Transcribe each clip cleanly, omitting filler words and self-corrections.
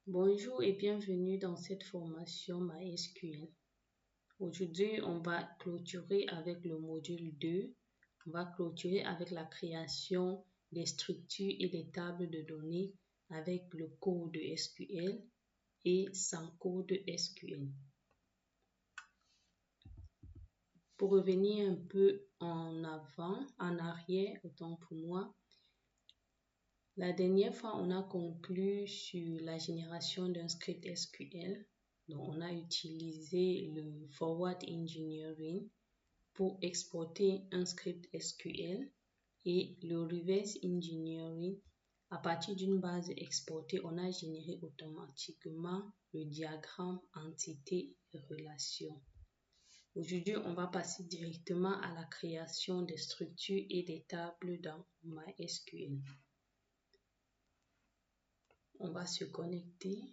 Bonjour et bienvenue dans cette formation MySQL. Aujourd'hui, on va clôturer avec le module 2. On va clôturer avec la création des structures et des tables de données avec le code SQL et sans code SQL. Pour revenir un peu en arrière, autant pour moi, la dernière fois, on a conclu sur la génération d'un script SQL. Donc, on a utilisé le Forward Engineering pour exporter un script SQL et le Reverse Engineering. À partir d'une base exportée, on a généré automatiquement le diagramme entité-relation. Aujourd'hui, on va passer directement à la création des structures et des tables dans MySQL. On va se connecter.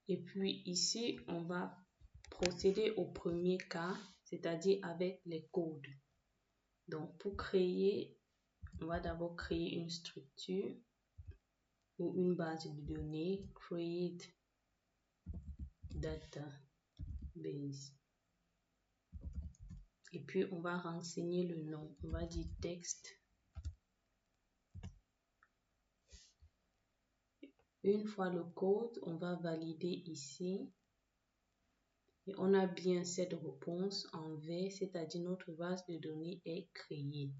Et puis ici, on va procéder au premier cas, c'est-à-dire avec les codes. Donc, pour créer, on va d'abord créer une structure ou une base de données, create database. Et puis, on va renseigner le nom. On va dire texte. Une fois le code, on va valider ici. Et on a bien cette réponse en vert, c'est-à-dire notre base de données est créée.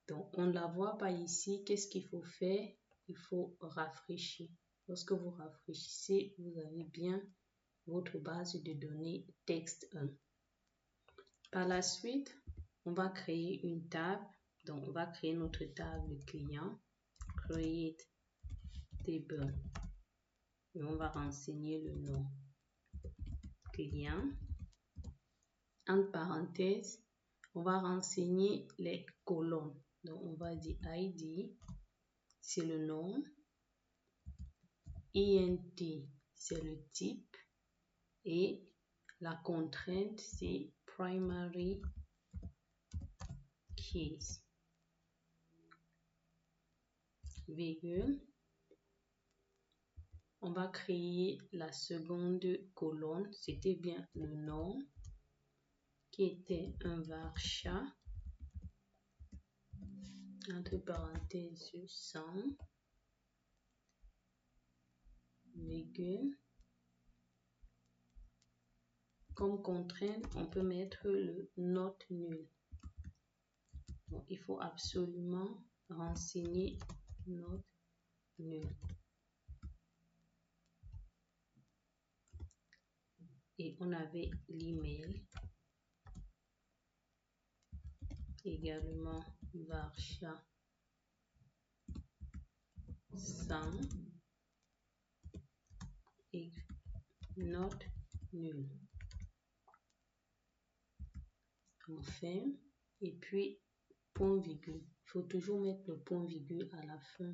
Donc, on ne la voit pas ici. Qu'est-ce qu'il faut faire? Il faut rafraîchir. Lorsque vous rafraîchissez, vous avez bien votre base de données texte 1. Par la suite, on va créer une table. Donc, on va créer notre table client. Create table. Et on va renseigner le nom. Client. Entre parenthèses, on va renseigner les colonnes. Donc, on va dire ID, c'est le nom. INT, c'est le type. Et la contrainte, c'est primary keys. Virgule. On va créer la seconde colonne. C'était bien le nom qui était un varchar. Entre parenthèses 100. Virgule. Comme contrainte, on peut mettre le not nul. Donc, il faut absolument renseigner not nul. Et on avait l'email. Également varchar 100 et not nul. Enfin, et puis point virgule. Il faut toujours mettre le point virgule à la fin.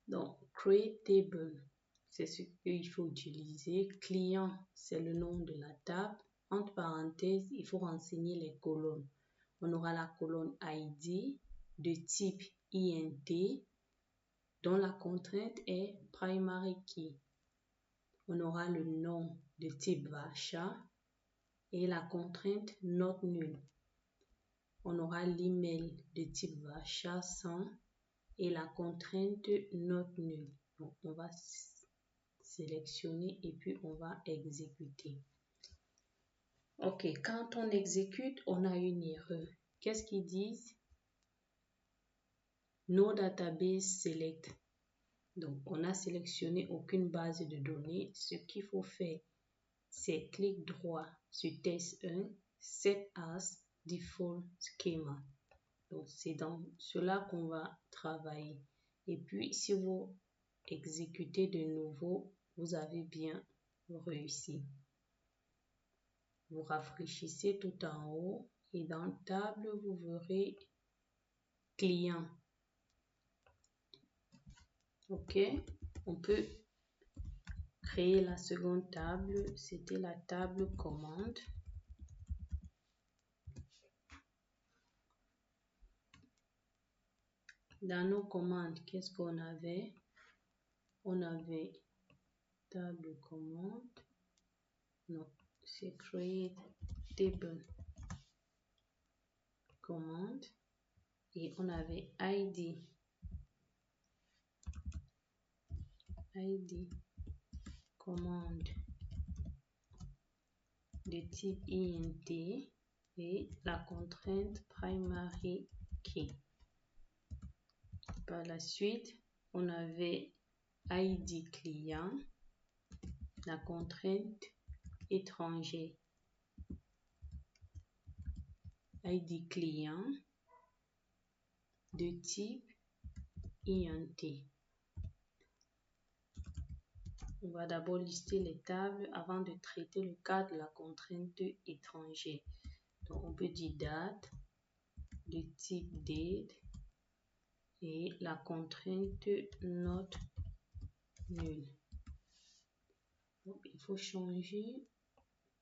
Donc, create table, c'est ce qu'il faut utiliser. Client, c'est le nom de la table. Entre parenthèses, il faut renseigner les colonnes. On aura la colonne ID de type INT, dont la contrainte est primary key. On aura le nom de type varchar et la contrainte not nul. On aura l'email de type varchar 100 et la contrainte not nul. Donc, on va sélectionner et puis on va exécuter. Ok, quand on exécute, on a une erreur. Qu'est-ce qu'ils disent? No database select. Donc, on a sélectionné aucune base de données. Ce qu'il faut faire, c'est clic droit sur test 1, set as default schema. Donc, c'est dans cela qu'on va travailler. Et puis, si vous exécutez de nouveau, vous avez bien réussi. Vous rafraîchissez tout en haut et dans table, vous verrez client. Ok, on peut créer la seconde table. C'était la table commande. Dans nos commandes, qu'est-ce qu'on avait? On avait table commande. Non, c'est create table commande. Et on avait ID commande de type int et la contrainte primary key. Par la suite, on avait ID client, la contrainte étranger. ID client de type int. On va d'abord lister les tables avant de traiter le cas de la contrainte étranger. Donc, on peut dire date de type date et la contrainte not nulle. Donc, il faut changer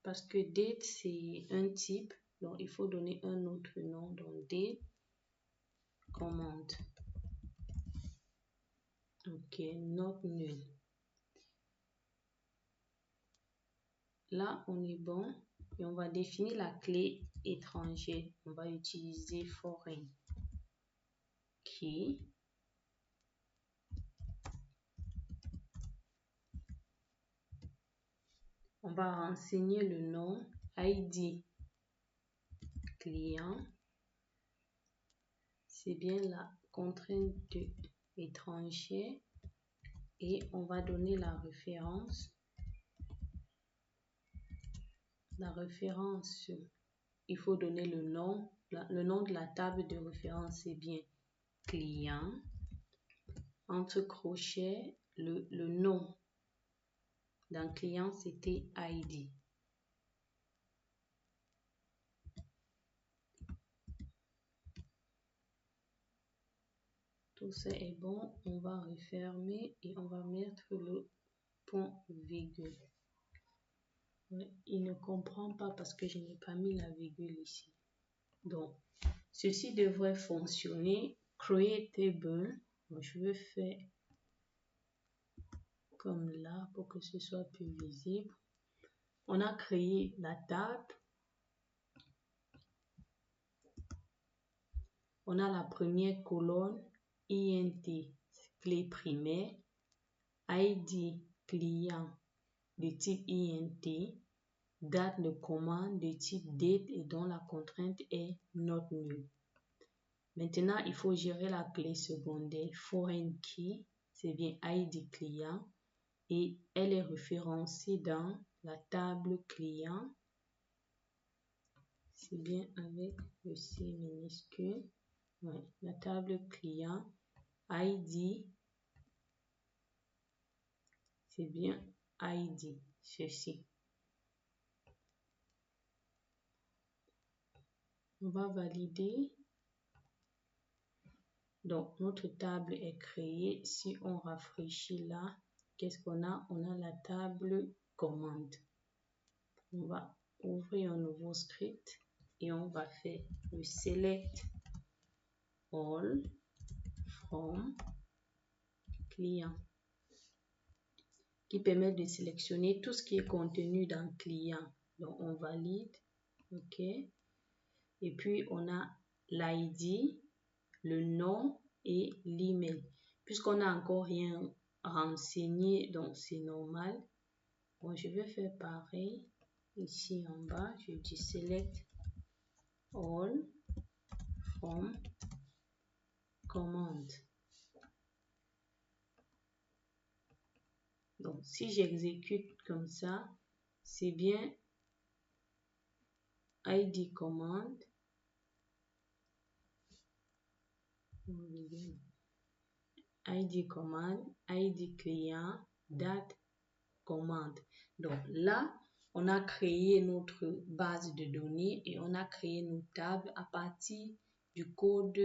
parce que date c'est un type, donc il faut donner un autre nom. Donc, date commande. Ok, not nulle. Là, on est bon et on va définir la clé étranger. On va utiliser foreign key. On va renseigner le nom ID client. C'est bien la contrainte étranger et on va donner la référence. La référence, il faut donner le nom. Le nom de la table de référence, c'est bien client. Entre crochets, le nom d'un client, c'était ID. Tout ça est bon. On va refermer et on va mettre le point virgule. Il ne comprend pas parce que je n'ai pas mis la virgule ici. Donc, ceci devrait fonctionner. Create table. Je vais faire comme là pour que ce soit plus visible. On a créé la table. On a la première colonne int clé primaire, ID client de type int, date de commande de type date et dont la contrainte est not nulle. Maintenant, il faut gérer la clé secondaire foreign key, c'est bien ID client et elle est référencée dans la table client. C'est bien avec le C minuscule. Ouais, la table client ID, c'est bien ID, ceci. On va valider. Donc, notre table est créée. Si on rafraîchit là, qu'est-ce qu'on a? On a la table commande. On va ouvrir un nouveau script et on va faire le select all from client qui permet de sélectionner tout ce qui est contenu dans client. Donc, on valide. OK. Et puis, on a l'ID, le nom et l'email. Puisqu'on n'a encore rien renseigné, donc c'est normal. Bon, je vais faire pareil. Ici en bas, je dis select all from command. Donc, si j'exécute comme ça, c'est bien ID command. ID command, ID client, date commande. Donc là, on a créé notre base de données et on a créé nos tables à partir du code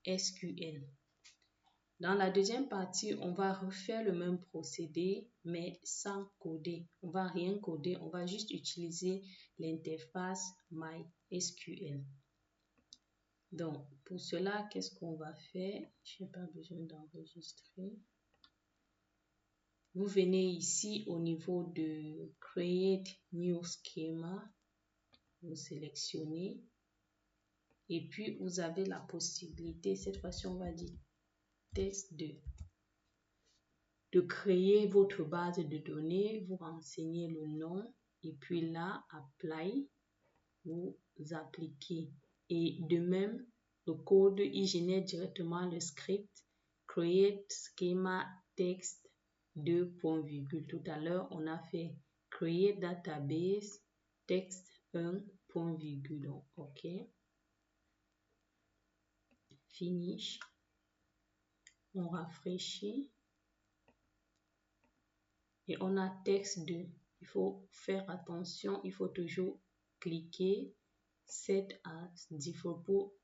SQL. Dans la deuxième partie, on va refaire le même procédé, mais sans coder. On va rien coder, on va juste utiliser l'interface MySQL. Donc, pour cela, qu'est-ce qu'on va faire? Je n'ai pas besoin d'enregistrer. Vous venez ici au niveau de Create New Schema. Vous sélectionnez. Et puis, vous avez la possibilité, cette fois-ci, on va dire test 2, de créer votre base de données. Vous renseignez le nom. Et puis là, Apply, vous appliquez. Et de même, le code, il génère directement le script Create Schema Text 2 point virgule. Tout à l'heure, on a fait Create Database Text 1 point virgule. Donc, OK. Finish. On rafraîchit. Et on a Text 2. Il faut faire attention. Il faut toujours cliquer Set as Default.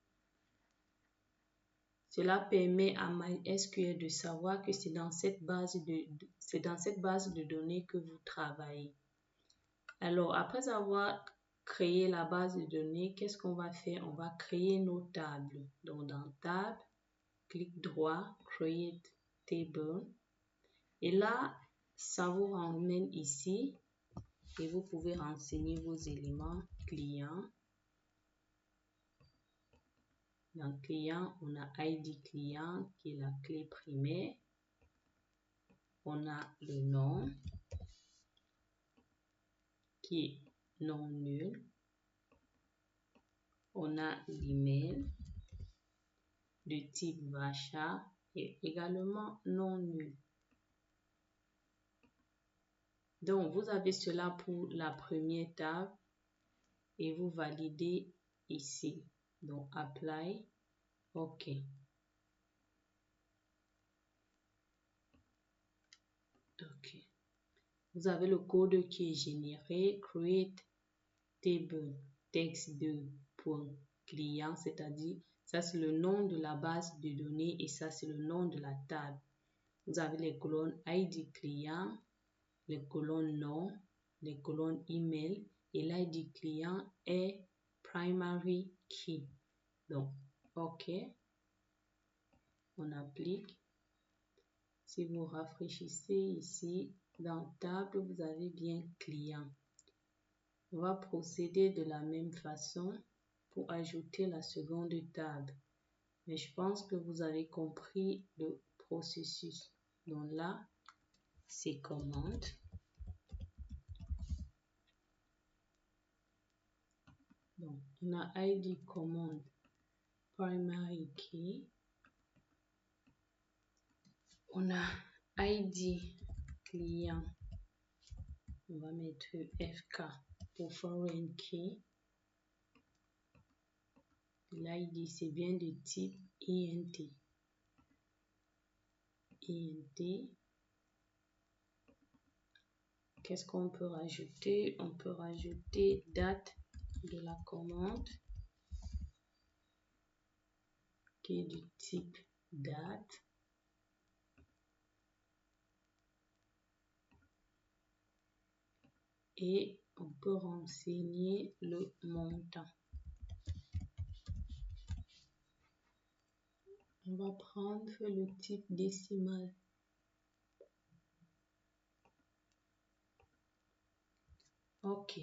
Cela permet à MySQL de savoir que c'est dans cette base de données que vous travaillez. Alors, après avoir créé la base de données, qu'est-ce qu'on va faire? On va créer nos tables. Donc, dans Table, clic droit, Create Table. Et là, ça vous ramène ici et vous pouvez renseigner vos éléments clients. Dans client, on a ID client qui est la clé primaire. On a le nom qui est non nul. On a l'email de type Vacha et également non nul. Donc, vous avez cela pour la première table et vous validez ici. Donc, Apply, OK. OK. Vous avez le code qui est généré, Create Table Text 2 point client, c'est-à-dire ça c'est le nom de la base de données et ça c'est le nom de la table. Vous avez les colonnes ID client, les colonnes nom, les colonnes email et l'ID client est primary key. Donc, OK. On applique. Si vous rafraîchissez ici, dans table, vous avez bien client. On va procéder de la même façon pour ajouter la seconde table. Mais je pense que vous avez compris le processus. Donc là, c'est commande. Donc, on a ID commande primary key. On a ID client. On va mettre FK pour foreign key. L'ID, c'est bien de type INT. INT. Qu'est-ce qu'on peut rajouter? On peut rajouter date de la commande qui est du type date. Et on peut renseigner le montant. On va prendre le type décimal. OK.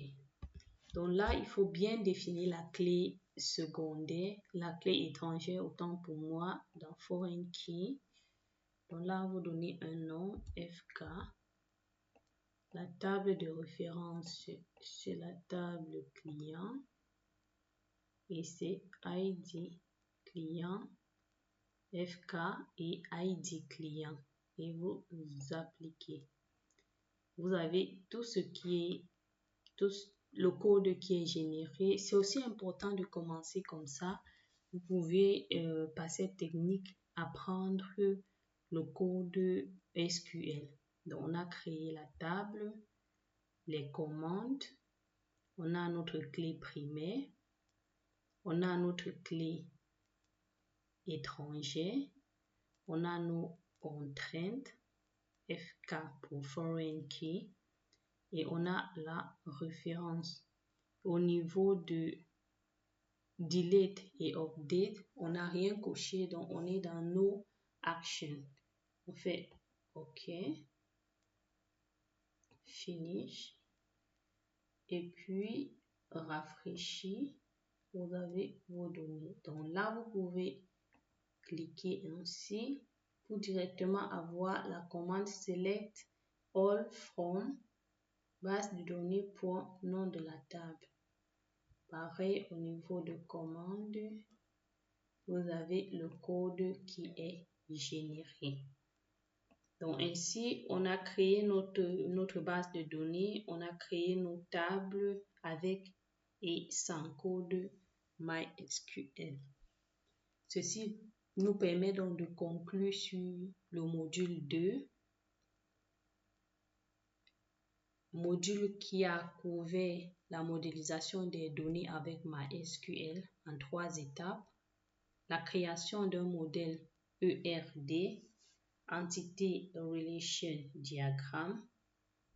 Donc là, il faut bien définir la clé secondaire, la clé étrangère, autant pour moi, dans foreign key. Donc là, vous donnez un nom, FK. La table de référence, c'est la table client. Et c'est ID client, FK et ID client. Et vous appliquez. Vous avez tout ce qui est, tout le code qui est généré. C'est aussi important de commencer comme ça. Vous pouvez, par cette technique, apprendre le code SQL. Donc, on a créé la table, les commandes, on a notre clé primaire, on a notre clé étrangère, on a nos contraintes, FK pour foreign key, et on a la référence. Au niveau de delete et update, on n'a rien coché, donc on est dans nos actions. On fait OK, finish, et puis rafraîchir, vous avez vos données. Donc là, vous pouvez cliquer ainsi pour directement avoir la commande select all from base de données pour nom de la table. Pareil au niveau de commande, vous avez le code qui est généré. Donc ainsi, on a créé notre base de données, on a créé nos tables avec et sans code MySQL. Ceci nous permet donc de conclure sur le module 2, module qui a couvert la modélisation des données avec MySQL en 3 étapes. La création d'un modèle ERD, Entity Relation Diagram,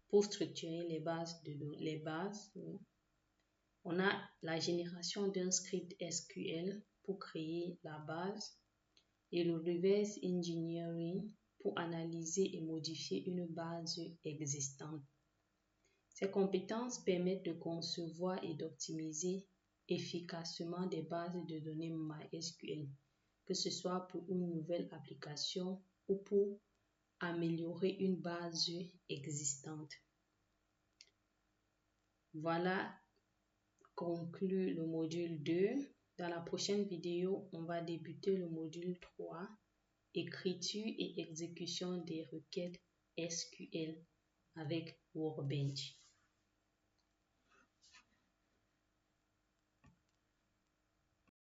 pour structurer les bases. On a la génération d'un script SQL pour créer la base et le reverse engineering pour analyser et modifier une base existante. Ces compétences permettent de concevoir et d'optimiser efficacement des bases de données MySQL, que ce soit pour une nouvelle application ou pour améliorer une base existante. Voilà conclut le module 2. Dans la prochaine vidéo, on va débuter le module 3, écriture et exécution des requêtes SQL avec Workbench.